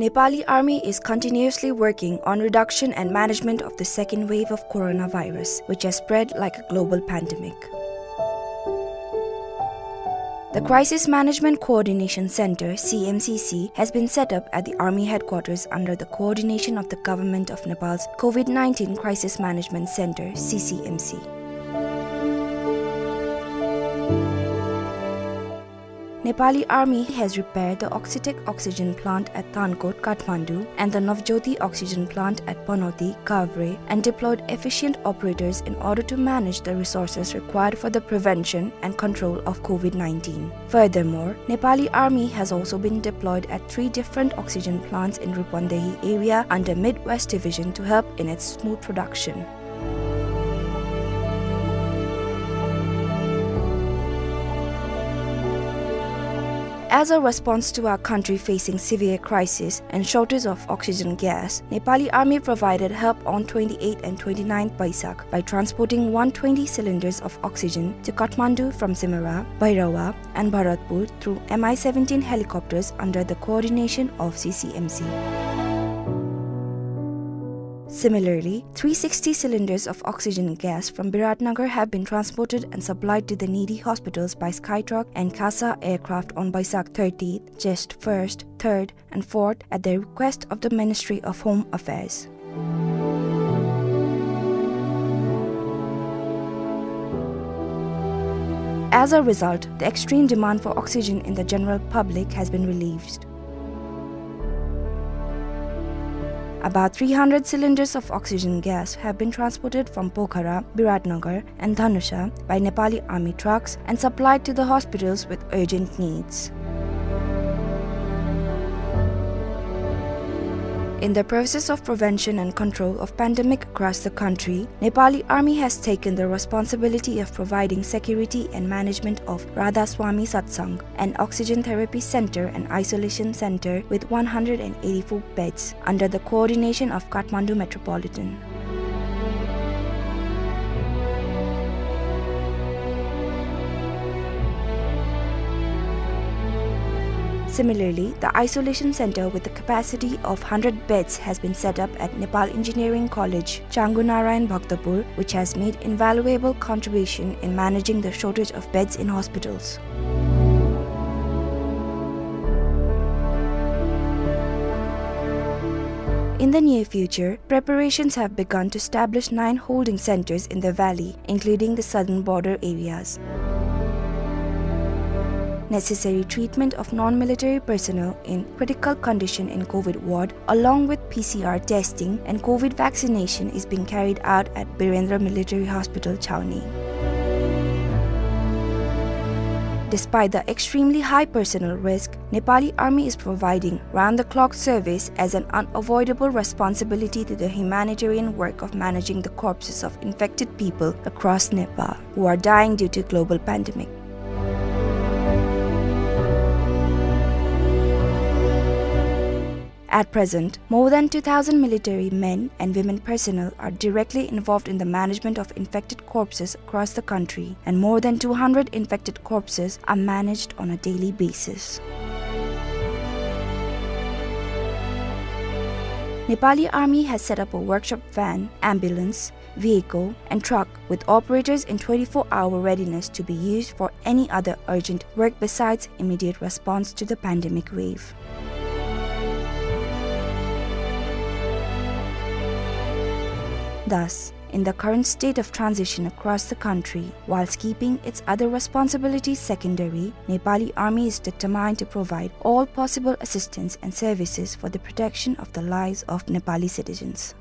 Nepali Army is continuously working on reduction and management of the second wave of coronavirus, which has spread like a global pandemic. The Crisis Management Coordination Center (CMCC) has been set up at the Army headquarters under the coordination of the Government of Nepal's COVID-19 Crisis Management Center (CCMC). Nepali Army has repaired the Oxitec oxygen plant at Thankot, Kathmandu and the Navjyoti oxygen plant at Panauti, Kavre and deployed efficient operators in order to manage the resources required for the prevention and control of COVID-19. Furthermore, Nepali Army has also been deployed at 3 different oxygen plants in Rupandehi area under Midwest Division to help in its smooth production. As a response to our country facing severe crisis and shortage of oxygen gas, Nepali Army provided help on 28 and 29 Baisakh by transporting 120 cylinders of oxygen to Kathmandu from Simara, Bhairawa and Bharatpur through Mi-17 helicopters under the coordination of CCMC. Similarly, 360 cylinders of oxygen gas from Biratnagar have been transported and supplied to the needy hospitals by Skytruck and CASA aircraft on Baisakh 30th, just 1st, 3rd and 4th at the request of the Ministry of Home Affairs. As a result, the extreme demand for oxygen in the general public has been relieved. About 300 cylinders of oxygen gas have been transported from Pokhara, Biratnagar and Dhanusha by Nepali Army trucks and supplied to the hospitals with urgent needs. In the process of prevention and control of pandemic across the country, Nepali Army has taken the responsibility of providing security and management of Radha Swami Satsang, an oxygen therapy center and isolation center with 184 beds under the coordination of Kathmandu Metropolitan. Similarly, the isolation center with a capacity of 100 beds has been set up at Nepal Engineering College, Changunarayan Bhaktapur, which has made invaluable contribution in managing the shortage of beds in hospitals. In the near future, preparations have begun to establish 9 holding centers in the valley, including the southern border areas. Necessary treatment of non-military personnel in critical condition in COVID ward along with PCR testing and COVID vaccination is being carried out at Birendra Military Hospital, Chhaoni. Despite the extremely high personnel risk, Nepali Army is providing round-the-clock service as an unavoidable responsibility to the humanitarian work of managing the corpses of infected people across Nepal who are dying due to global pandemic. At present, more than 2,000 military men and women personnel are directly involved in the management of infected corpses across the country, and more than 200 infected corpses are managed on a daily basis. Nepali Army has set up a workshop van, ambulance, vehicle and truck with operators in 24-hour readiness to be used for any other urgent work besides immediate response to the pandemic wave. Thus, in the current state of transition across the country, whilst keeping its other responsibilities secondary, Nepali Army is determined to provide all possible assistance and services for the protection of the lives of Nepali citizens.